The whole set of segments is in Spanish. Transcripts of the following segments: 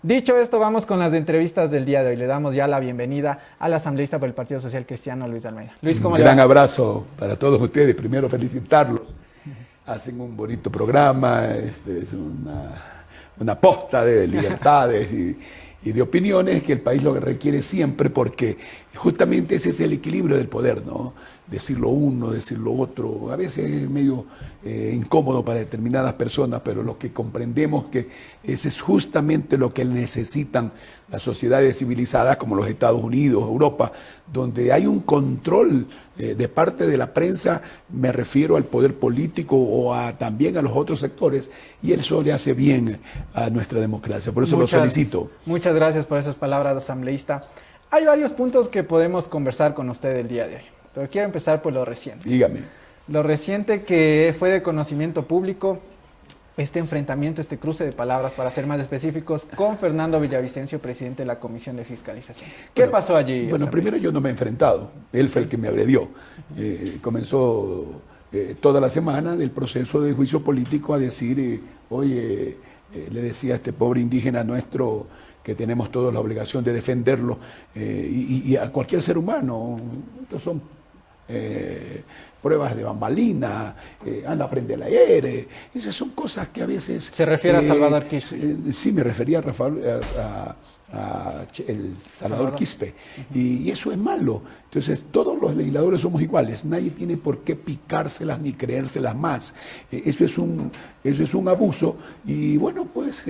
Dicho esto, vamos con las entrevistas del día de hoy. Le damos ya la bienvenida al asambleísta por el Partido Social Cristiano, Luis Almeida. Luis, ¿cómo Un le gran va? abrazo para todos ustedes. Primero felicitarlos. Hacen un bonito programa, es una posta de libertades y de opiniones que el país lo requiere siempre, porque justamente ese es el equilibrio del poder, ¿no? Decir lo uno, decir lo otro, a veces es medio incómodo para determinadas personas, pero los que comprendemos que ese es justamente lo que necesitan las sociedades civilizadas como los Estados Unidos, Europa, donde hay un control de parte de la prensa, me refiero al poder político o también a los otros sectores, y eso le hace bien a nuestra democracia. Por eso los felicito. Muchas gracias por esas palabras, asambleísta. Hay varios puntos que podemos conversar con usted el día de hoy, pero quiero empezar por lo reciente. Dígame. Lo reciente que fue de conocimiento público, este enfrentamiento, este cruce de palabras, para ser más específicos, con Fernando Villavicencio, presidente de la Comisión de Fiscalización. ¿Qué pasó allí? Bueno, primero yo no me he enfrentado, él fue el que me agredió. Comenzó toda la semana del proceso de juicio político a decir, oye, le decía a este pobre indígena nuestro que tenemos toda la obligación de defenderlo, y a cualquier ser humano. Estos son pruebas de bambalina, anda a aprender a leer, esas son cosas que a veces... ¿Se refiere a Salvador Quispe? Sí, me refería a Rafael, el Salvador Quispe, y eso es malo. Entonces, todos los legisladores somos iguales, nadie tiene por qué picárselas ni creérselas más. Eso es un abuso, y bueno, pues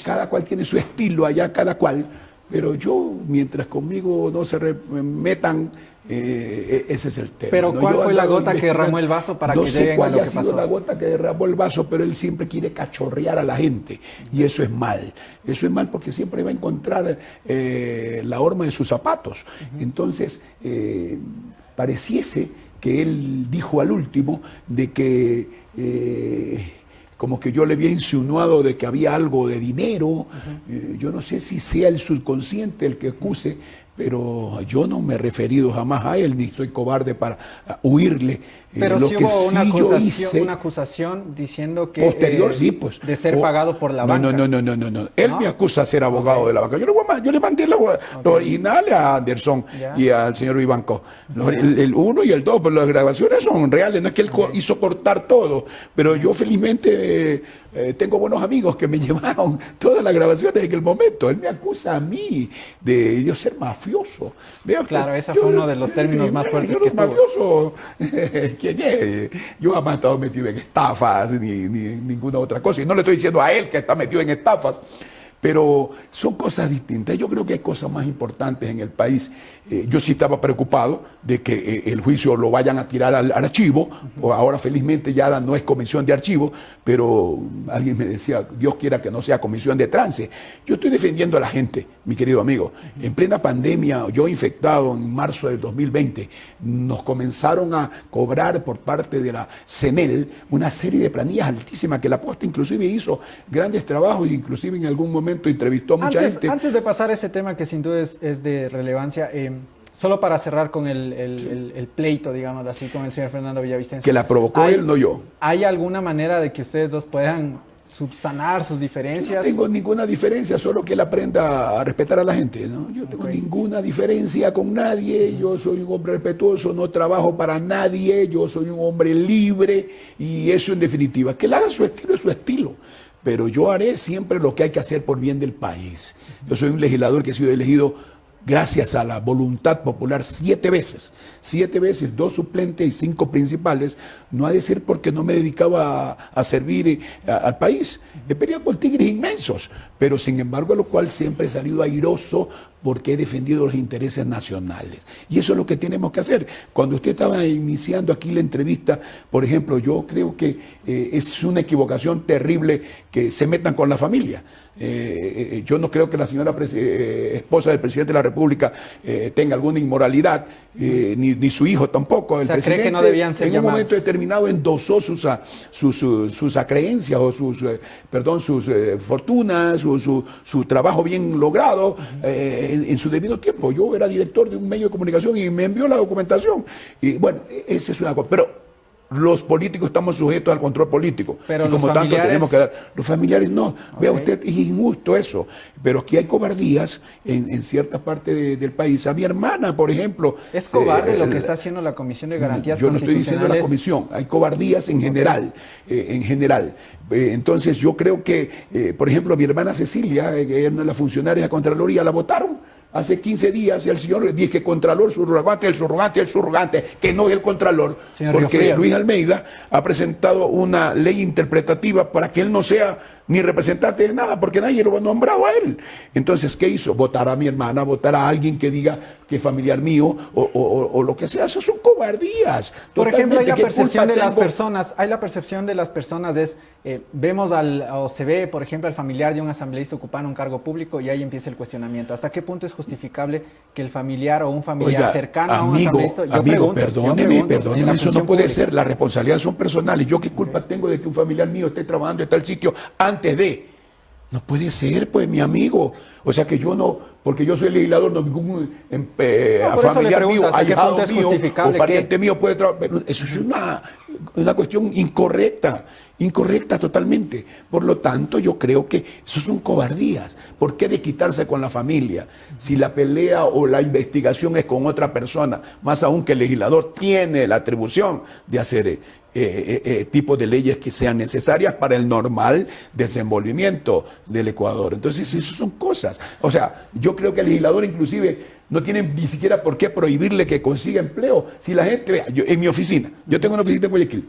cada cual tiene su estilo, allá cada cual, pero yo, mientras conmigo no se metan, ese es el tema. Pero ¿no? ¿cuál fue la gota que derramó el vaso para que lleguen a lo que pasó? No sé cuál ha sido la gota que derramó el vaso, pero él siempre quiere cachorrear a la gente, y eso es mal. Eso es mal porque siempre va a encontrar la horma de sus zapatos. Entonces, pareciese que él dijo al último de que... como que yo le había insinuado de que había algo de dinero. Yo no sé si sea el subconsciente el que acuse, pero yo no me he referido jamás a él, ni soy cobarde para huirle. Pero lo sí que hubo hice, una acusación diciendo que... posterior, sí, pues. De ser pagado por la banca. No. Él me acusa de ser abogado de la banca. Yo le mandé los originales a Anderson y al señor Vivanco. El 1 y el 2, pero las grabaciones son reales. No es que él hizo cortar todo, pero yo felizmente tengo buenos amigos que me llevaron todas las grabaciones en el momento. Él me acusa a mí de yo ser mafioso. Claro, ese fue uno de los términos más fuertes que tuvo. Mafioso. ¿Quién es? Yo jamás he estado metido en estafas ni ninguna otra cosa. Y no le estoy diciendo a él que está metido en estafas, pero son cosas distintas. Yo creo que hay cosas más importantes en el país. Yo sí estaba preocupado de que el juicio lo vayan a tirar al archivo. Ahora felizmente ya no es comisión de archivo, pero alguien me decía, Dios quiera que no sea comisión de trance. Yo estoy defendiendo a la gente, mi querido amigo. En plena pandemia, yo infectado en marzo del 2020, nos comenzaron a cobrar por parte de la CENEL una serie de planillas altísimas, que la Posta inclusive hizo grandes trabajos, inclusive en algún momento entrevistó a mucha gente. Antes de pasar a ese tema que sin duda es de relevancia, solo para cerrar con el pleito, digamos así, con el señor Fernando Villavicencio. Que la provocó él, no yo. ¿Hay alguna manera de que ustedes dos puedan subsanar sus diferencias? Yo no tengo ninguna diferencia, solo que él aprenda a respetar a la gente, ¿no? Yo no tengo ninguna diferencia con nadie, yo soy un hombre respetuoso, no trabajo para nadie, yo soy un hombre libre, y eso en definitiva. Que él haga su estilo, es su estilo. Pero yo haré siempre lo que hay que hacer por bien del país. Yo soy un legislador que ha sido elegido gracias a la voluntad popular 7 veces. 7 veces, 2 suplentes y 5 principales. No ha de ser porque no me dedicaba a servir al país. He peleado con tigres inmensos, pero sin embargo a lo cual siempre he salido airoso porque he defendido los intereses nacionales. Y eso es lo que tenemos que hacer. Cuando usted estaba iniciando aquí la entrevista, por ejemplo, yo creo que es una equivocación terrible que se metan con la familia. Yo no creo que la señora esposa del presidente de la República tenga alguna inmoralidad, ni su hijo tampoco. El presidente, cree que no debían ser en un momento determinado endosó sus acreencias o sus fortunas, su trabajo bien logrado en su debido tiempo. Yo era director de un medio de comunicación y me envió la documentación. Y bueno, esa es una cosa. Pero los políticos estamos sujetos al control político. Pero y como los tanto familiares... tenemos que dar. Los familiares no. Okay. Vea usted, es injusto eso. Pero aquí hay cobardías en cierta parte del país. A mi hermana, por ejemplo. ¿Es cobarde lo que está haciendo la Comisión de Garantías Yo no estoy diciendo la Constitucionales? comisión. Hay cobardías en general. En general. Entonces yo creo que, por ejemplo, mi hermana Cecilia, ella no es la funcionaria de Contraloría, la votaron. Hace 15 días el señor dice que Contralor, subrogante, el subrogante, que no es el Contralor, señor porque Luis Almeida ha presentado una ley interpretativa para que él no sea ni representante de nada, porque nadie lo ha nombrado a él. Entonces, ¿qué hizo? Votar a mi hermana, votar a alguien que diga que es familiar mío o lo que sea. Eso son cobardías. Por ejemplo, hay la percepción de las tengo? personas, vemos o se ve, por ejemplo, al familiar de un asambleísta ocupando un cargo público y ahí empieza el cuestionamiento. ¿Hasta qué punto es justificable que el familiar o un familiar cercano a un asambleísta... Perdóneme, eso no puede ser. Las responsabilidades son personales. ¿Yo qué culpa tengo de que un familiar mío esté trabajando en tal sitio antes de? No puede ser, pues, mi amigo. O sea que yo no, porque yo soy legislador, no ningún familiar mío, ahijado mío o pariente mío puede trabajar. Pero eso es una cuestión incorrecta totalmente. Por lo tanto, yo creo que eso son cobardías. ¿Por qué desquitarse con la familia? Si la pelea o la investigación es con otra persona, más aún que el legislador tiene la atribución de hacer tipos de leyes que sean necesarias para el normal desenvolvimiento del Ecuador. Entonces, eso son cosas. O sea, yo creo que el legislador inclusive no tiene ni siquiera por qué prohibirle que consiga empleo. Si la gente, vea, en mi oficina, yo tengo una oficina en Guayaquil,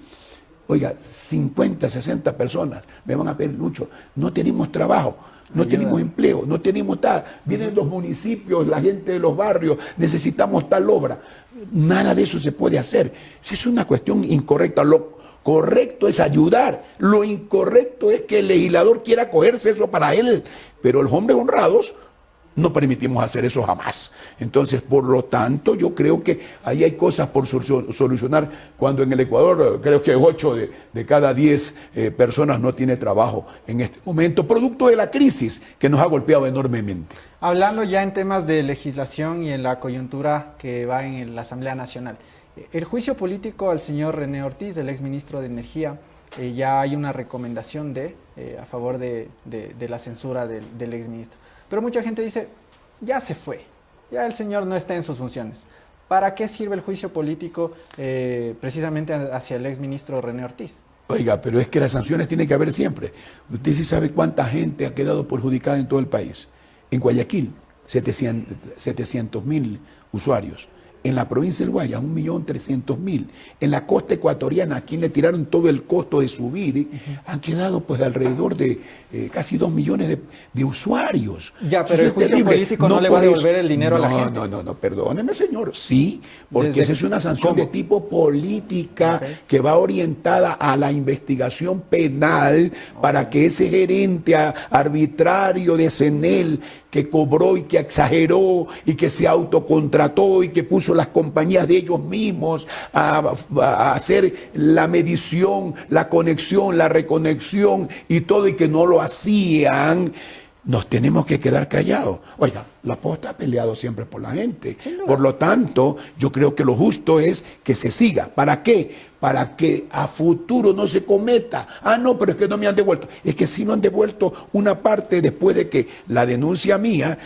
oiga, 50, 60 personas me van a pedir, Lucho, no tenemos trabajo, no tenemos empleo, no tenemos tal. Vienen los municipios, la gente de los barrios, necesitamos tal obra. Nada de eso se puede hacer. Si es una cuestión incorrecta, lo correcto es ayudar. Lo incorrecto es que el legislador quiera cogerse eso para él. Pero los hombres honrados no permitimos hacer eso jamás. Entonces, por lo tanto, yo creo que ahí hay cosas por solucionar, cuando en el Ecuador creo que 8 de cada 10 personas no tiene trabajo en este momento, producto de la crisis que nos ha golpeado enormemente. Hablando ya en temas de legislación y en la coyuntura que va en la Asamblea Nacional, el juicio político al señor René Ortiz, el exministro de Energía, ya hay una recomendación a favor de la censura del exministro. Pero mucha gente dice, ya se fue, ya el señor no está en sus funciones. ¿Para qué sirve el juicio político precisamente hacia el exministro René Ortiz? Oiga, pero es que las sanciones tienen que haber siempre. Usted sí sabe cuánta gente ha quedado perjudicada en todo el país. En Guayaquil, 700.000 usuarios. En la provincia del Guayas, 1.300.000. En la costa ecuatoriana, a quien le tiraron todo el costo de subir, han quedado pues alrededor de casi 2 millones de usuarios. Ya, pero el juicio político no le va a devolver el dinero a la gente. No, perdóneme, señor. Sí, porque esa es una sanción de tipo política que va orientada a la investigación penal para que ese gerente arbitrario de CENEL que cobró y que exageró y que se autocontrató y que puso las compañías de ellos mismos a hacer la medición, la conexión, la reconexión y todo, y que no lo hacían, nos tenemos que quedar callados. Oiga, la posta ha peleado siempre por la gente. Por lo tanto, yo creo que lo justo es que se siga. ¿Para qué? Para que a futuro no se cometa. Ah, no, pero es que no me han devuelto. Es que sí no han devuelto una parte después de que la denuncia mía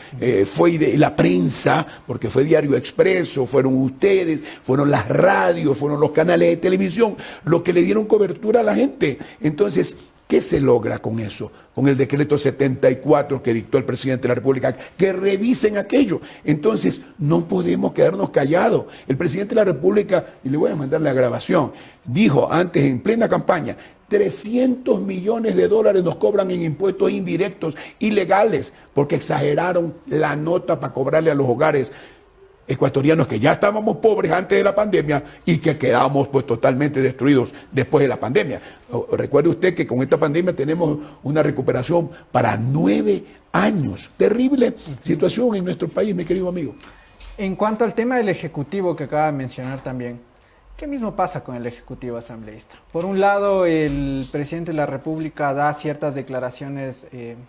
fue de la prensa, porque fue Diario Expreso, fueron ustedes, fueron las radios, fueron los canales de televisión, los que le dieron cobertura a la gente. Entonces, ¿qué se logra con eso? Con el decreto 74 que dictó el presidente de la República, que revisen aquello. Entonces, no podemos quedarnos callados. El presidente de la República, y le voy a mandar la grabación, dijo antes en plena campaña, 300 millones de dólares nos cobran en impuestos indirectos ilegales, porque exageraron la nota para cobrarle a los hogares ecuatorianos que ya estábamos pobres antes de la pandemia y que quedamos pues totalmente destruidos después de la pandemia. Recuerde usted que con esta pandemia tenemos una recuperación para 9 años. Terrible situación en nuestro país, mi querido amigo. En cuanto al tema del Ejecutivo que acaba de mencionar también, ¿qué mismo pasa con el Ejecutivo asambleísta? Por un lado, el presidente de la República da ciertas declaraciones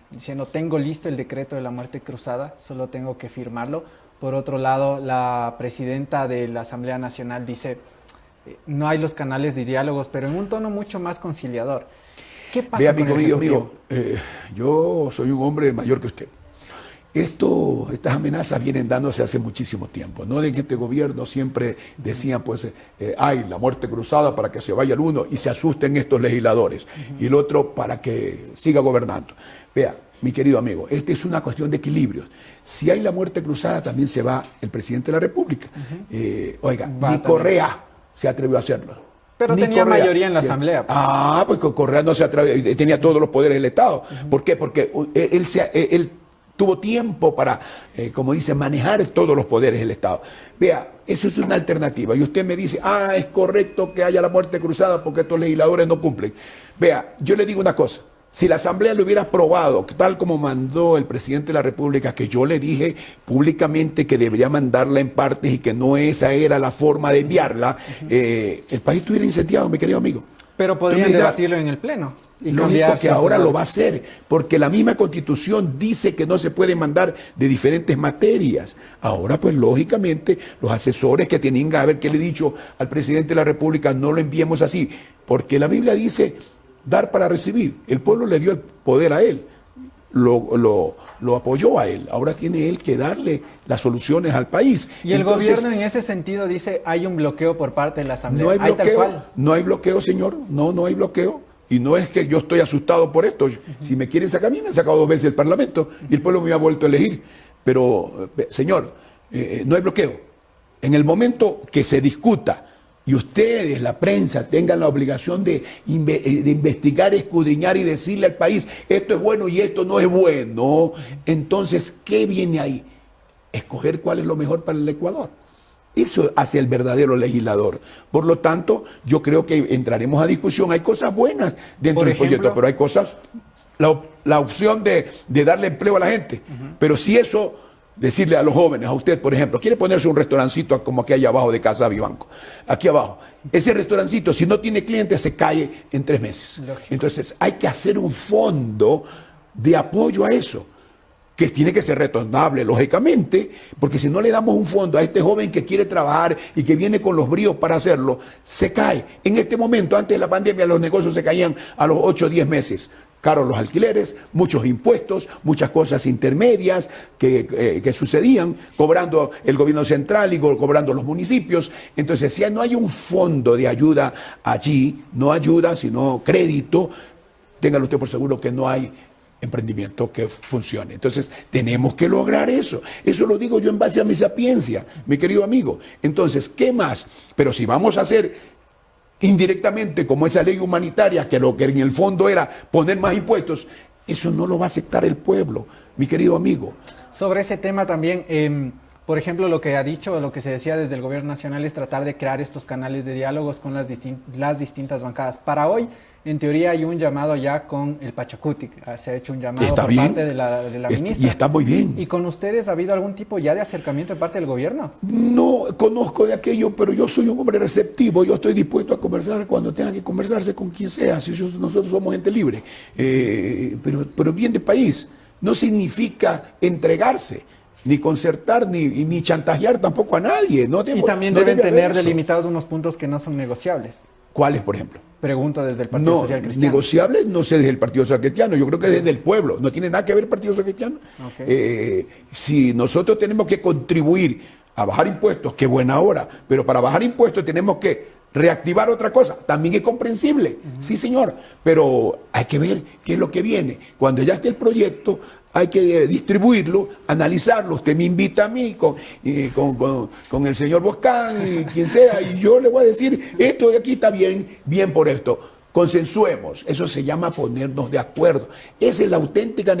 diciendo, tengo listo el decreto de la muerte cruzada, solo tengo que firmarlo. Por otro lado, la presidenta de la Asamblea Nacional dice, no hay los canales de diálogos, pero en un tono mucho más conciliador. ¿Qué pasa Vea, con el amigo Ejecutivo? mío, yo soy un hombre mayor que usted. Estas amenazas vienen dándose hace muchísimo tiempo, ¿no? De que este gobierno siempre decían, pues, hay la muerte cruzada para que se vaya el uno y se asusten estos legisladores, y el otro para que siga gobernando. Vea, mi querido amigo, esta es una cuestión de equilibrios. Si hay la muerte cruzada, también se va el presidente de la República. Oiga, ni Correa se atrevió a hacerlo. Pero Ni tenía Correa. mayoría en la Asamblea. Pues Correa no se atrevió, tenía todos los poderes del Estado. ¿Por qué? Porque él tuvo tiempo para, como dice, manejar todos los poderes del Estado. Vea, eso es una alternativa. Y usted me dice, es correcto que haya la muerte cruzada porque estos legisladores no cumplen. Vea, yo le digo una cosa. Si la Asamblea lo hubiera aprobado, tal como mandó el presidente de la República, que yo le dije públicamente que debería mandarla en partes y que no esa era la forma de enviarla, el país estuviera incendiado, mi querido amigo. Pero podrían debatirlo en el Pleno. Y lógico que ahora lo va a hacer, porque la misma Constitución dice que no se puede mandar de diferentes materias. Ahora, pues, lógicamente, los asesores que tienen que haber, que le he dicho al presidente de la República, no lo enviemos así, porque la Biblia dice dar para recibir. El pueblo le dio el poder a él, lo apoyó a él. Ahora tiene él que darle las soluciones al país. Y el gobierno en ese sentido dice, hay un bloqueo por parte de la Asamblea. No hay bloqueo, no hay bloqueo, señor, no hay bloqueo. Y no es que yo estoy asustado por esto. Si me quieren sacar a mí, me han sacado 2 veces el Parlamento y el pueblo me ha vuelto a elegir. Pero, señor, no hay bloqueo. En el momento que se discuta y ustedes, la prensa, tengan la obligación de investigar, escudriñar y decirle al país, esto es bueno y esto no es bueno, entonces, ¿qué viene ahí? Escoger cuál es lo mejor para el Ecuador. Eso hace el verdadero legislador. Por lo tanto, yo creo que entraremos a discusión. Hay cosas buenas dentro del proyecto, pero hay cosas, la opción de darle empleo a la gente. Pero si eso, decirle a los jóvenes, a usted, por ejemplo, quiere ponerse un restaurancito como aquí allá abajo de Casa Vivanco, aquí abajo. Ese restaurancito, si no tiene clientes, se cae en 3 meses. Lógico. Entonces, hay que hacer un fondo de apoyo a eso, que tiene que ser retornable, lógicamente, porque si no le damos un fondo a este joven que quiere trabajar y que viene con los bríos para hacerlo, se cae. En este momento, antes de la pandemia, los negocios se caían a los 8 o 10 meses. Caros los alquileres, muchos impuestos, muchas cosas intermedias que sucedían, cobrando el gobierno central y cobrando los municipios. Entonces, si no hay un fondo de ayuda allí, no ayuda, sino crédito, téngalo usted por seguro que no hay emprendimiento que funcione. Entonces, tenemos que lograr eso. Eso lo digo yo en base a mi sapiencia, mi querido amigo. Entonces, ¿qué más? Pero si vamos a hacer indirectamente como esa ley humanitaria, que lo que en el fondo era poner más impuestos, eso no lo va a aceptar el pueblo, mi querido amigo. Sobre ese tema también, por ejemplo, lo que ha dicho, lo que se decía desde el gobierno nacional es tratar de crear estos canales de diálogos con las distintas bancadas. Para hoy, en teoría, hay un llamado ya con el Pachacutic. Se ha hecho un llamado por parte de la ministra. Y está muy bien. ¿Y con ustedes ha habido algún tipo ya de acercamiento de parte del gobierno? No conozco de aquello, pero yo soy un hombre receptivo. Yo estoy dispuesto a conversar cuando tenga que conversarse con quien sea. Nosotros somos gente libre. Pero bien de país. No significa entregarse, ni concertar, ni chantajear tampoco a nadie. Y también deben tener delimitados unos puntos que no son negociables. ¿Cuáles, por ejemplo? Pregunto desde el Partido Social Cristiano. Negociables no sé desde el Partido Social Cristiano, yo creo que desde el pueblo. No tiene nada que ver el Partido Social Cristiano. Okay. Si nosotros tenemos que contribuir a bajar impuestos, qué buena hora, pero para bajar impuestos tenemos que reactivar otra cosa, también es comprensible, sí señor, pero hay que ver qué es lo que viene. Cuando ya esté el proyecto, hay que distribuirlo, analizarlo. Usted me invita a mí con el señor Boscán y quien sea, y yo le voy a decir, esto de aquí está bien, bien por esto. Consensuemos, eso se llama ponernos de acuerdo. Esa es la auténtica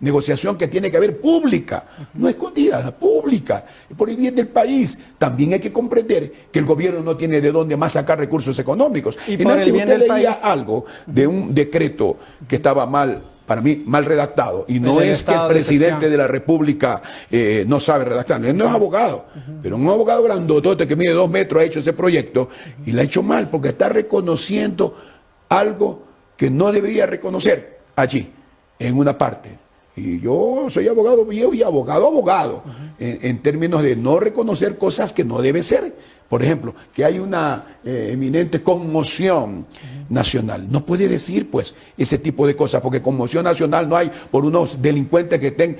negociación que tiene que haber pública, no escondida, pública, por el bien del país. También hay que comprender que el gobierno no tiene de dónde más sacar recursos económicos. Y por el bien del país, algo de un decreto que estaba mal, para mí, mal redactado. Y no es que el presidente de la República no sabe redactar. Él no es abogado, pero un abogado grandotote que mide 2 metros ha hecho ese proyecto y lo ha hecho mal porque está reconociendo algo que no debería reconocer allí, en una parte. Y yo soy abogado viejo y abogado, en términos de no reconocer cosas que no debe ser, por ejemplo, que hay una eminente conmoción nacional. No puede decir, pues, ese tipo de cosas, porque conmoción nacional no hay por unos delincuentes que estén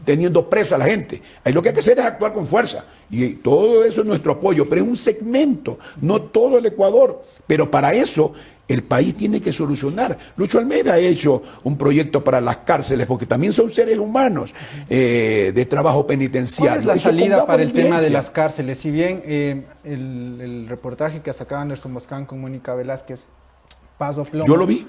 teniendo preso a la gente. Ahí lo que hay que hacer es actuar con fuerza. Y todo eso es nuestro apoyo, pero es un segmento, no todo el Ecuador. Pero para eso el país tiene que solucionar. Lucho Almeida ha hecho un proyecto para las cárceles, porque también son seres humanos de trabajo penitenciario. ¿Cuál es la salida para el tema de las cárceles? Si bien el reportaje que ha sacado Anderson Boscan con Mónica Velázquez, Paso Plomo, yo lo vi,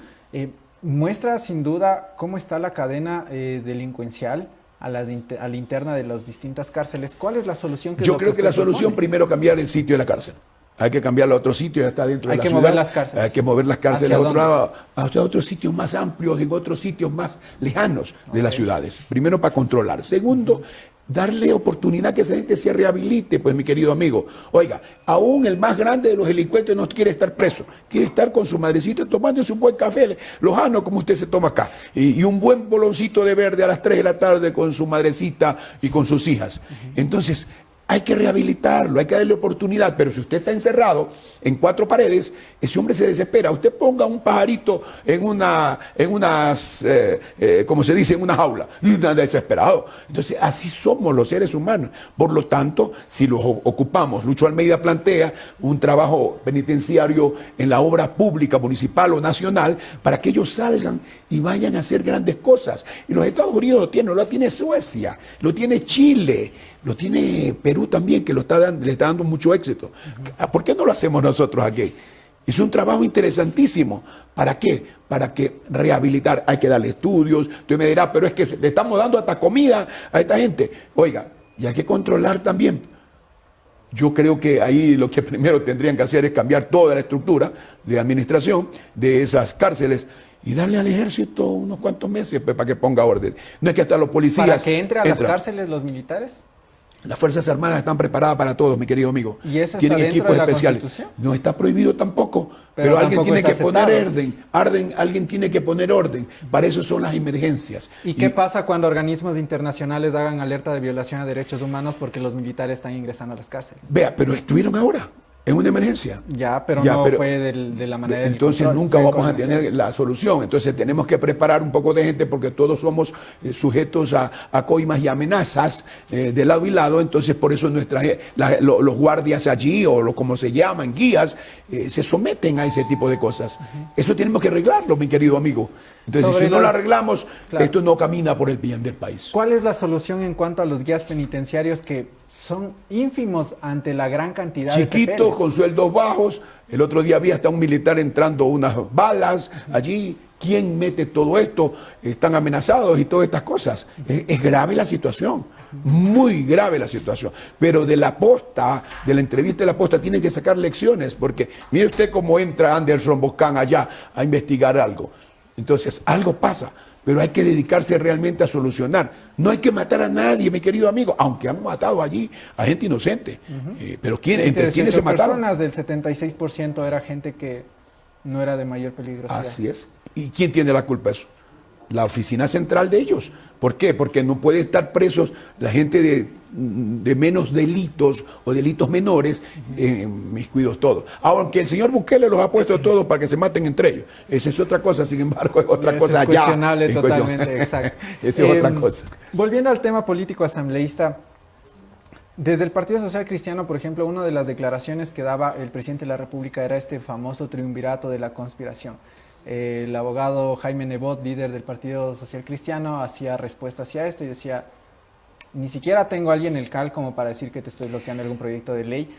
muestra sin duda cómo está la cadena delincuencial a la interna de las distintas cárceles. ¿Cuál es la solución? Yo creo que la solución, primero, cambiar el sitio de la cárcel. Hay que cambiarlo a otro sitio, ya está dentro de la ciudad. Hay que mover las cárceles. Hay que mover las cárceles a otros sitios más amplios, en otros sitios más lejanos de las ciudades. Primero, para controlar. Segundo, darle oportunidad que esa gente se rehabilite, pues, mi querido amigo. Oiga, aún el más grande de los delincuentes no quiere estar preso, quiere estar con su madrecita tomándose un buen café, lojano como usted se toma acá, y un buen boloncito de verde a las 3 de la tarde con su madrecita y con sus hijas. Entonces, hay que rehabilitarlo, hay que darle oportunidad, pero si usted está encerrado en 4 paredes, ese hombre se desespera. Usted ponga un pajarito como se dice, en una jaula, y anda desesperado. Entonces, así somos los seres humanos. Por lo tanto, si los ocupamos, Lucho Almeida plantea un trabajo penitenciario en la obra pública, municipal o nacional, para que ellos salgan y vayan a hacer grandes cosas. Y los Estados Unidos lo tiene Suecia, lo tiene Chile, lo tiene Perú también, que le está dando mucho éxito. ¿Por qué no lo hacemos nosotros aquí? Es un trabajo interesantísimo. ¿Para qué? Para que rehabilitar. Hay que darle estudios. Usted me dirá, pero es que le estamos dando hasta comida a esta gente. Oiga, y hay que controlar también. Yo creo que ahí lo que primero tendrían que hacer es cambiar toda la estructura de administración de esas cárceles y darle al ejército unos cuantos meses, pues, para que ponga orden. No es que hasta los policías... ¿Para que entre a las cárceles los militares? Las Fuerzas Armadas están preparadas para todos, mi querido amigo. ¿Y eso tienen está equipos de la especiales. No está prohibido tampoco, pero alguien tiene que poner orden. Alguien tiene que poner orden. Para eso son las emergencias. ¿Y qué pasa cuando organismos internacionales hagan alerta de violación a derechos humanos porque los militares están ingresando a las cárceles? Vea, pero estuvieron ahora. Es una emergencia. Pero fue de la manera. Entonces nunca vamos a tener la solución. Entonces tenemos que preparar un poco de gente porque todos somos sujetos a coimas y amenazas de lado y lado. Entonces por eso los guardias allí o como se llaman, guías, se someten a ese tipo de cosas. Eso tenemos que arreglarlo, mi querido amigo. Entonces si no lo arreglamos, esto no camina por el bien del país. ¿Cuál es la solución en cuanto a los guías penitenciarios que son ínfimos ante la gran cantidad de chiquitos, con sueldos bajos? El otro día había hasta un militar entrando unas balas allí. ¿Quién mete todo esto? Están amenazados y todas estas cosas. Es grave la situación, muy grave la situación. Pero de la entrevista de la posta, tienen que sacar lecciones, porque mire usted cómo entra Anderson Boscan allá a investigar algo. Entonces, algo pasa, pero hay que dedicarse realmente a solucionar. No hay que matar a nadie, mi querido amigo, aunque han matado allí a gente inocente. Pero ¿entre quiénes se mataron? Personas del 76% era gente que no era de mayor peligrosidad. Así es. ¿Y quién tiene la culpa de eso? La oficina central de ellos. ¿Por qué? Porque no puede estar presos la gente de menos delitos o delitos menores, mis cuidos todos. Aunque el señor Bukele los ha puesto todos para que se maten entre ellos. Esa es otra cosa, sin embargo, es otra cosa allá. Cuestionable totalmente, exacto. Esa es otra cosa. Volviendo al tema político asambleísta, desde el Partido Social Cristiano, por ejemplo, una de las declaraciones que daba el presidente de la República era este famoso triunvirato de la conspiración. El abogado Jaime Nebot, líder del Partido Social Cristiano, hacía respuesta hacia esto y decía: ni siquiera tengo a alguien en el CAL como para decir que te estoy bloqueando algún proyecto de ley.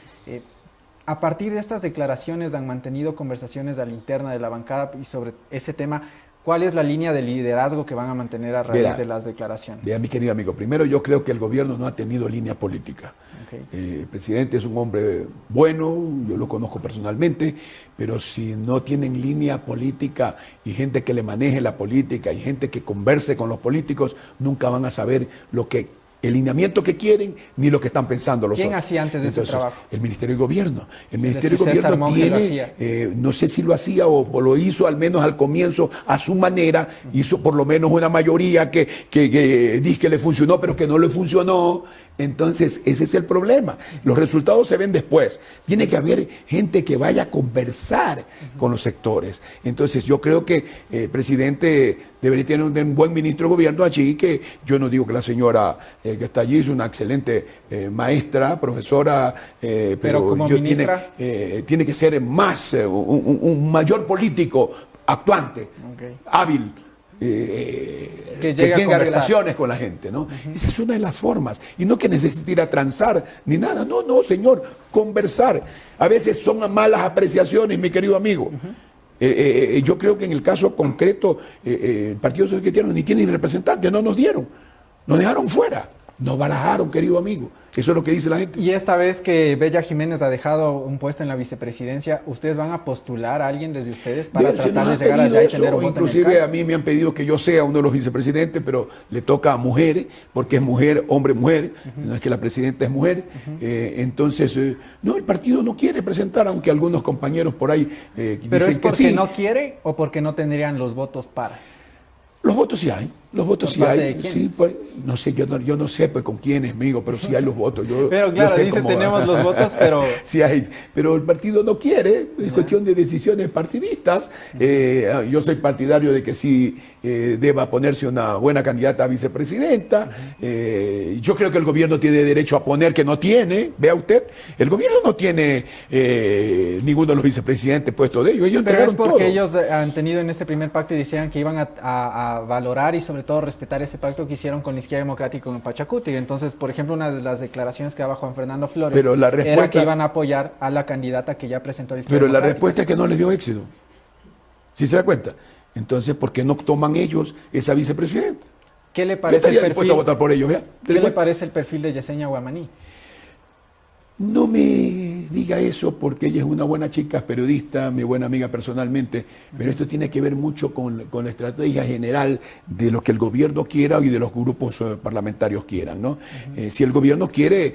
A partir de estas declaraciones han mantenido conversaciones a la interna de la bancada y sobre ese tema. ¿Cuál es la línea de liderazgo que van a mantener a raíz de las declaraciones? Vea, mi querido amigo, primero yo creo que el gobierno no ha tenido línea política. El presidente es un hombre bueno, yo lo conozco personalmente, pero si no tienen línea política y gente que le maneje la política y gente que converse con los políticos, nunca van a saber el lineamiento que quieren ni lo que están pensando los otros. ¿Quién hacía antes de ese trabajo? El Ministerio de Gobierno. El Ministerio de Gobierno tiene, no sé si lo hacía o lo hizo al menos al comienzo a su manera, hizo por lo menos una mayoría que dice que le funcionó, pero que no le funcionó. Entonces, ese es el problema. Los resultados se ven después. Tiene que haber gente que vaya a conversar con los sectores. Entonces, yo creo que el presidente debería tener un buen ministro de gobierno allí, que yo no digo que la señora que está allí es una excelente maestra, profesora, pero como ministra tiene que ser más, un mayor político actuante, hábil. Que tenga relaciones con la gente, ¿no? Esa es una de las formas. Y no que necesite ir a transar ni nada. No, no, señor, conversar. A veces son malas apreciaciones, mi querido amigo. Yo creo que en el caso concreto, el Partido Social Cristiano ni tiene ni representante, no nos dieron. Nos dejaron fuera. Nos barajaron, querido amigo. Eso es lo que dice la gente. Y esta vez que Bella Jiménez ha dejado un puesto en la vicepresidencia, ¿ustedes van a postular a alguien desde ustedes para tratar de llegar allá y tener un voto en el Inclusive cargo? a mí me han pedido que yo sea uno de los vicepresidentes, pero le toca a mujeres, porque es mujer, hombre, mujer. No es que la presidenta es mujer. Entonces, no, el partido no quiere presentar, aunque algunos compañeros por ahí ¿Pero dicen es que porque sí. no quiere o porque no tendrían los votos para? Los votos sí hay, los votos ¿Por sí parte hay. de quiénes? Sí, pues, no sé, yo no sé pues con quiénes, amigo, pero sí hay los votos. Pero claro, sé dice cómo- tenemos los votos, pero... Sí hay, pero el partido no quiere, es cuestión de decisiones partidistas. Yo soy partidario de que sí deba ponerse una buena candidata a vicepresidenta. Yo creo que el gobierno tiene derecho a poner, que no tiene, vea usted, el gobierno no tiene ninguno de los vicepresidentes puesto de ellos. Ellos Pero es entregaron porque todo. ellos han tenido en este primer pacto y decían que iban a valorar y sobre todo respetar ese pacto que hicieron con la izquierda democrática en Pachacuti. Entonces, por ejemplo, una de las declaraciones que daba Juan Fernando Flores Pero la era respuesta- que iban a apoyar a la candidata que ya presentó la izquierda Pero la democrática. respuesta es que no les dio éxito. ¿Sí se da cuenta? Entonces, ¿por qué no toman ellos esa vicepresidenta? ¿Qué le Yo parece el estaría perfil? dispuesto a votar por ellos, ¿vea? ¿Qué le parece el perfil de Yesenia Guamaní? No me diga eso porque ella es una buena chica, periodista, mi buena amiga personalmente, pero esto tiene que ver mucho con la estrategia general de lo que el gobierno quiera y de los grupos parlamentarios quieran, ¿no? Si el gobierno quiere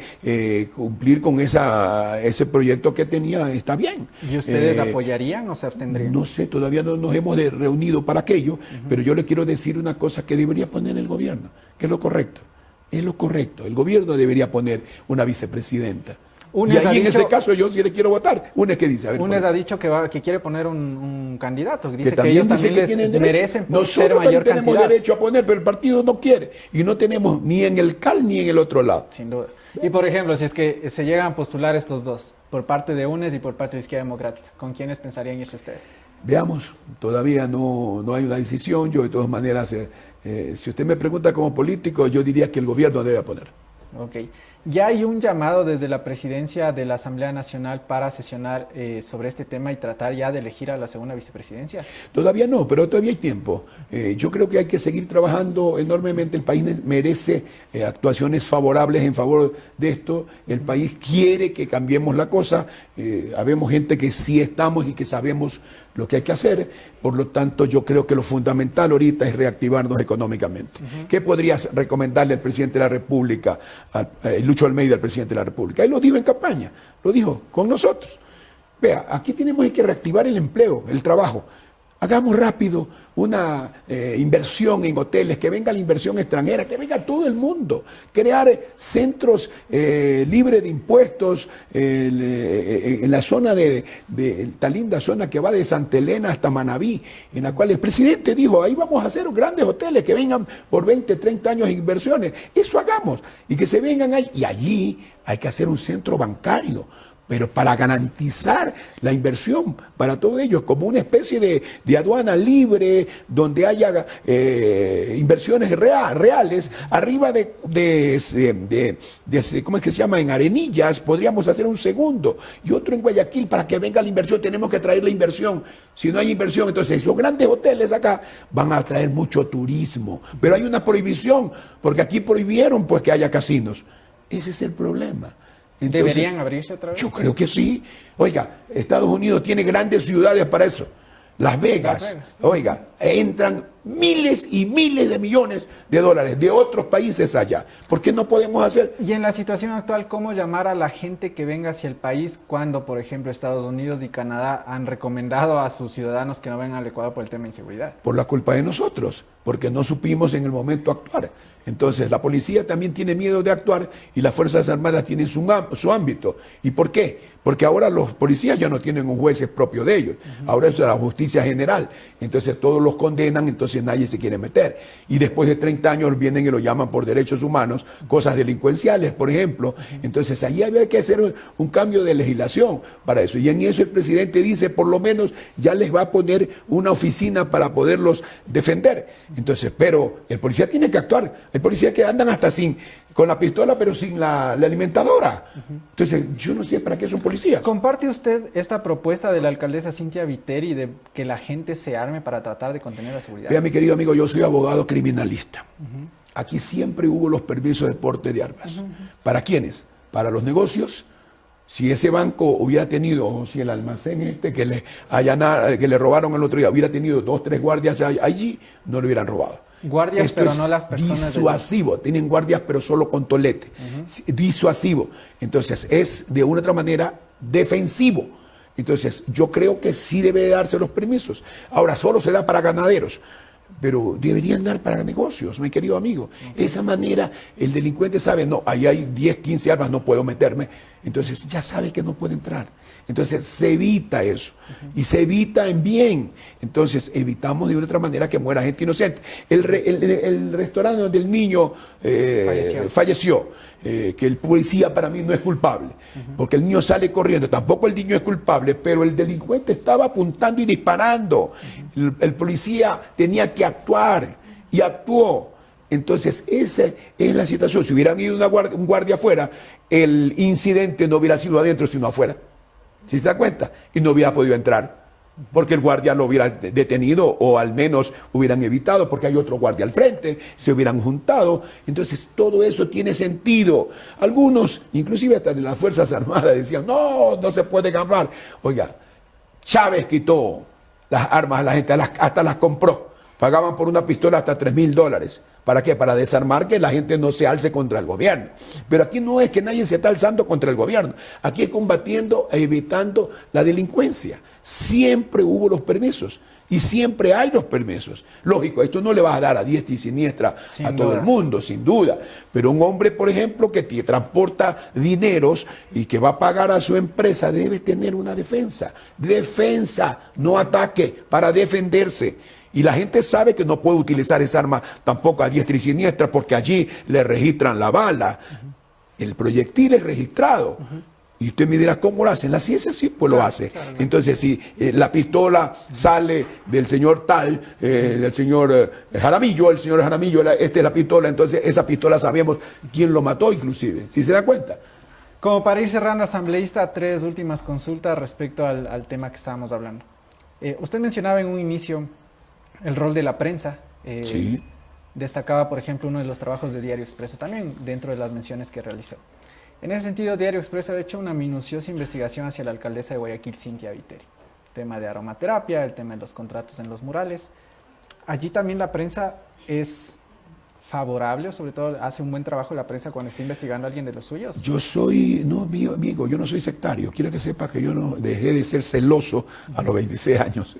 cumplir con ese proyecto que tenía, está bien. ¿Y ustedes apoyarían o se abstendrían? No sé, todavía no nos hemos reunido para aquello, pero yo le quiero decir una cosa que debería poner el gobierno, que es lo correcto. Es lo correcto. El gobierno debería poner una vicepresidenta. Unes y ha ahí en dicho- ese caso yo sí le quiero votar. Unes que dice, a ver, Unes por- ha dicho que quiere poner un candidato, que dice que también ellos dice también que les tienen derecho. merecen por ser Nosotros mayor también tenemos cantidad. derecho a poner, pero el partido no quiere. Y no tenemos ni en el CAL ni en el otro lado. Sin duda. Y por ejemplo, si es que se llegan a postular estos dos, por parte de UNES y por parte de Izquierda Democrática, ¿con quiénes pensarían irse ustedes? Veamos, todavía no hay una decisión. Yo de todas maneras, si usted me pregunta como político, yo diría que el gobierno debe poner. Ok. Ya hay un llamado desde la presidencia de la Asamblea Nacional para sesionar sobre este tema y tratar ya de elegir a la segunda vicepresidencia. Todavía no, pero todavía hay tiempo. Yo creo que hay que seguir trabajando enormemente. El país merece actuaciones favorables en favor de esto. El país quiere que cambiemos la cosa. Habemos gente que sí estamos y que sabemos lo que hay que hacer. Por lo tanto, yo creo que lo fundamental ahorita es reactivarnos económicamente. ¿Qué podrías recomendarle al presidente de la República, a Lucho Almeida, al presidente de la República? Él lo dijo en campaña, lo dijo con nosotros. Vea, aquí tenemos que reactivar el empleo, el trabajo. Hagamos rápido una inversión en hoteles, que venga la inversión extranjera, que venga todo el mundo. Crear centros libres de impuestos en la zona de esta linda zona que va de Santa Elena hasta Manabí, en la cual el presidente dijo, ahí vamos a hacer grandes hoteles que vengan por 20, 30 años en inversiones. Eso hagamos y que se vengan ahí. Y allí hay que hacer un centro bancario, pero para garantizar la inversión para todos ellos, como una especie de aduana libre, donde haya inversiones reales, arriba ¿cómo es que se llama? En Arenillas, podríamos hacer un segundo, y otro en Guayaquil, para que venga la inversión. Tenemos que traer la inversión. Si no hay inversión, entonces esos grandes hoteles acá van a traer mucho turismo, pero hay una prohibición, porque aquí prohibieron pues que haya casinos. Ese es el problema. Entonces, ¿Deberían abrirse otra vez? yo creo que sí. Oiga, Estados Unidos tiene grandes ciudades para eso. Las Vegas, oiga, entran miles y miles de millones de dólares de otros países allá. ¿Por qué no podemos hacer? Y en la situación actual, ¿cómo llamar a la gente que venga hacia el país cuando, por ejemplo, Estados Unidos y Canadá han recomendado a sus ciudadanos que no vengan al Ecuador por el tema de inseguridad? Por la culpa de nosotros, porque no supimos en el momento actuar. Entonces, la policía también tiene miedo de actuar y las Fuerzas Armadas tienen su ámbito. ¿Y por qué? Porque ahora los policías ya no tienen un juez propio de ellos. Ahora es la justicia general. Entonces, todos los condenan, entonces nadie se quiere meter. Y después de 30 años vienen y lo llaman por derechos humanos, cosas delincuenciales, por ejemplo. Entonces, allí había que hacer un cambio de legislación para eso. Y en eso el presidente dice, por lo menos ya les va a poner una oficina para poderlos defender. Entonces, pero el policía tiene que actuar. Hay policías que andan hasta con la pistola, pero sin la alimentadora. Entonces, yo no sé para qué son policías. ¿Comparte usted esta propuesta de la alcaldesa Cynthia Viteri de que la gente se arme para tratar de contener la seguridad? Vea, mi querido amigo, yo soy abogado criminalista. Aquí siempre hubo los permisos de porte de armas. ¿Para quiénes? Para los negocios. Si ese banco hubiera tenido, o si el almacén que le robaron el otro día, hubiera tenido 2 o 3 guardias allí, no le hubieran robado. Guardias, Esto pero es no las personas. Disuasivo, tienen guardias, pero solo con tolete. Disuasivo. Entonces, es de una u otra manera defensivo. Entonces, yo creo que sí debe darse los permisos. Ahora, solo se da para ganaderos, pero deberían dar para negocios, mi querido amigo. De esa manera, el delincuente sabe, no, ahí hay 10, 15 armas, no puedo meterme. Entonces, ya sabe que no puede entrar. Entonces, se evita eso. Y se evita en bien. Entonces, evitamos de otra manera que muera gente inocente. El restaurante donde el niño falleció, que el policía para mí no es culpable, porque el niño sale corriendo. Tampoco el niño es culpable, pero el delincuente estaba apuntando y disparando. El policía tenía que actuar y actuó. Entonces, esa es la situación. Si hubieran ido un guardia afuera, el incidente no hubiera sido adentro, sino afuera. ¿Sí se da cuenta? Y no hubiera podido entrar, porque el guardia lo hubiera detenido o al menos hubieran evitado, porque hay otro guardia al frente, se hubieran juntado. Entonces, todo eso tiene sentido. Algunos, inclusive hasta de las Fuerzas Armadas, decían, no, no se puede agarrar. Oiga, Chávez quitó las armas a la gente, hasta las compró. Pagaban por una pistola hasta $3,000. ¿Para qué? Para desarmar, que la gente no se alce contra el gobierno. Pero aquí no es que nadie se está alzando contra el gobierno. Aquí es combatiendo e evitando la delincuencia. Siempre hubo los permisos y siempre hay los permisos. Lógico, esto no le vas a dar a diestra y siniestra a todo el mundo, sin duda. Pero un hombre, por ejemplo, que transporta dineros y que va a pagar a su empresa, debe tener una defensa. Defensa, no ataque, para defenderse. Y la gente sabe que no puede utilizar esa arma tampoco a diestra y siniestra, porque allí le registran la bala. El proyectil es registrado. Y usted me dirá, ¿cómo lo hacen? La ciencia sí, pues lo hace. Entonces, si la pistola sale del señor tal, del señor Jaramillo, el señor Jaramillo, esta es la pistola, entonces esa pistola sabemos quién lo mató inclusive. ¿Sí se da cuenta? Como para ir cerrando, asambleísta, 3 últimas consultas respecto al tema que estábamos hablando. Usted mencionaba en un inicio el rol de la prensa. Sí. Destacaba, por ejemplo, uno de los trabajos de Diario Expreso, también dentro de las menciones que realizó. En ese sentido, Diario Expreso ha hecho una minuciosa investigación hacia la alcaldesa de Guayaquil, Cynthia Viteri. El tema de aromaterapia, el tema de los contratos en los murales. Allí también la prensa es favorable, o sobre todo hace un buen trabajo la prensa cuando está investigando a alguien de los suyos. Yo soy, no, mi amigo, yo no soy sectario. Quiero que sepa que yo no dejé de ser celoso a los 26 años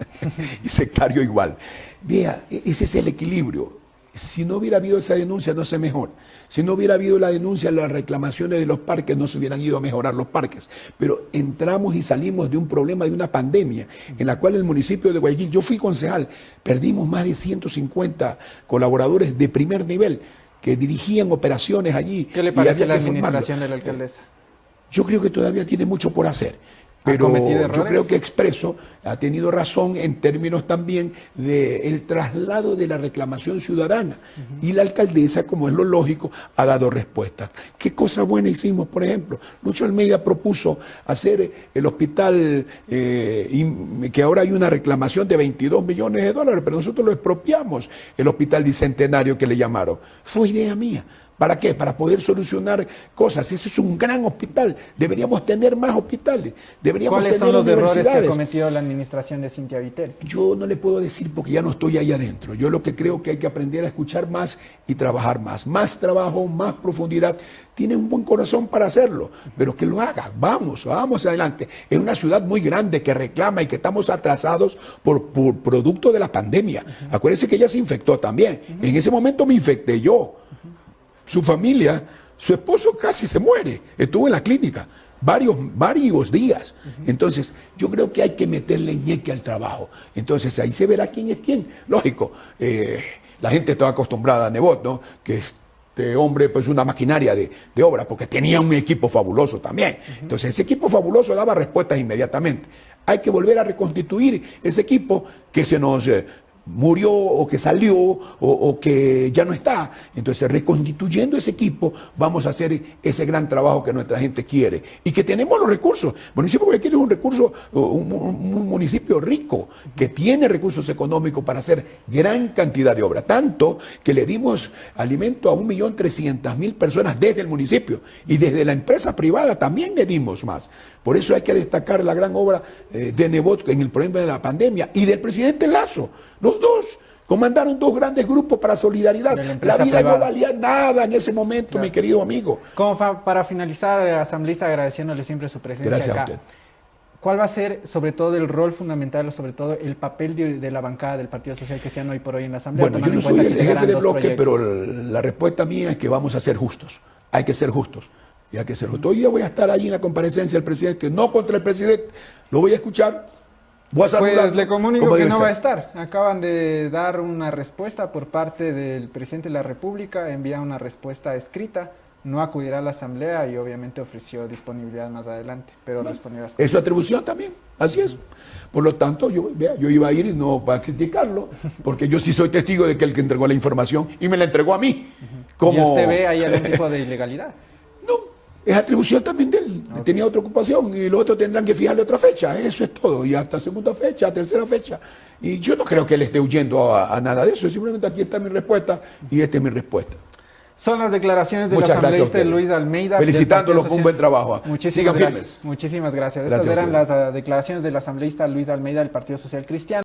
y sectario igual. Vea, ese es el equilibrio. Si no hubiera habido esa denuncia, no se mejor. Si no hubiera habido la denuncia, las reclamaciones de los parques, no se hubieran ido a mejorar los parques. Pero entramos y salimos de un problema, de una pandemia, en la cual el municipio de Guayaquil, yo fui concejal, perdimos más de 150 colaboradores de primer nivel que dirigían operaciones allí. ¿Qué le parece la administración de la alcaldesa? Yo creo que todavía tiene mucho por hacer. Pero yo creo que Expreso ha tenido razón en términos también del traslado de la reclamación ciudadana. Y la alcaldesa, como es lo lógico, ha dado respuestas. ¿Qué cosa buena hicimos, por ejemplo? Lucho Almeida propuso hacer el hospital, que ahora hay una reclamación de $22 millones, pero nosotros lo expropiamos, el hospital bicentenario que le llamaron. Fue idea mía. ¿Para qué? Para poder solucionar cosas. Ese es un gran hospital. Deberíamos tener más hospitales. Deberíamos ¿Cuáles tener son los errores que universidades. ha cometido la administración de Cynthia Viteri? Yo no le puedo decir porque ya no estoy ahí adentro. Yo lo que creo que hay que aprender a escuchar más y trabajar más. Más trabajo, más profundidad. Tiene un buen corazón para hacerlo, pero que lo haga. Vamos adelante. Es una ciudad muy grande que reclama y que estamos atrasados por producto de la pandemia. Acuérdense que ella se infectó también. En ese momento me infecté yo. Su familia, su esposo casi se muere, estuvo en la clínica varios días. Entonces, yo creo que hay que meterle ñeque al trabajo. Entonces, ahí se verá quién es quién. Lógico, la gente estaba acostumbrada a Nebot, ¿no? Que este hombre, pues una maquinaria de obra, porque tenía un equipo fabuloso también. Entonces, ese equipo fabuloso daba respuestas inmediatamente. Hay que volver a reconstituir ese equipo que se nos murió o que salió o que ya no está. Entonces, reconstituyendo ese equipo, vamos a hacer ese gran trabajo que nuestra gente quiere y que tenemos los recursos. El municipio de Guayaquil es un recurso, un municipio rico que tiene recursos económicos para hacer gran cantidad de obras. Tanto que le dimos alimento a 1.300.000 personas desde el municipio y desde la empresa privada también le dimos más. Por eso hay que destacar la gran obra de Nebot en el problema de la pandemia y del presidente Lazo. Los dos comandaron dos grandes grupos para solidaridad. La vida no valía nada en ese momento, claro, mi querido amigo. Como para finalizar, asambleísta, agradeciéndole siempre su presencia. Gracias acá. A usted. ¿Cuál va a ser, sobre todo, el rol fundamental, o sobre todo el papel de la bancada del Partido Social Cristiano hoy por hoy en la Asamblea? Bueno, yo no soy el jefe de bloque, pero la respuesta mía es que vamos a ser justos. Hay que ser justos. Y hay que ser justos. Hoy día voy a estar allí en la comparecencia del presidente, no contra el presidente, lo voy a escuchar. Pues le comunico que no va a estar. Acaban de dar una respuesta por parte del presidente de la República, envía una respuesta escrita, no acudirá a la asamblea y obviamente ofreció disponibilidad más adelante, pero responderá. Es su atribución también, así es. Por lo tanto, yo iba a ir no para criticarlo, porque yo sí soy testigo de que el que entregó la información y me la entregó a mí. ¿Y usted ve ahí algún tipo de ilegalidad? No. Es atribución también de él. Okay. Tenía otra ocupación y los otros tendrán que fijarle otra fecha. Eso es todo. Y hasta segunda fecha, tercera fecha. Y yo no creo que él esté huyendo a nada de eso. Simplemente aquí está mi respuesta y esta es mi respuesta. Son las declaraciones del asambleísta Luis Almeida. Felicitándolo por un buen trabajo. Muchísimas gracias. Muchísimas gracias. Estas eran las declaraciones del asambleísta Luis Almeida del Partido Social Cristiano.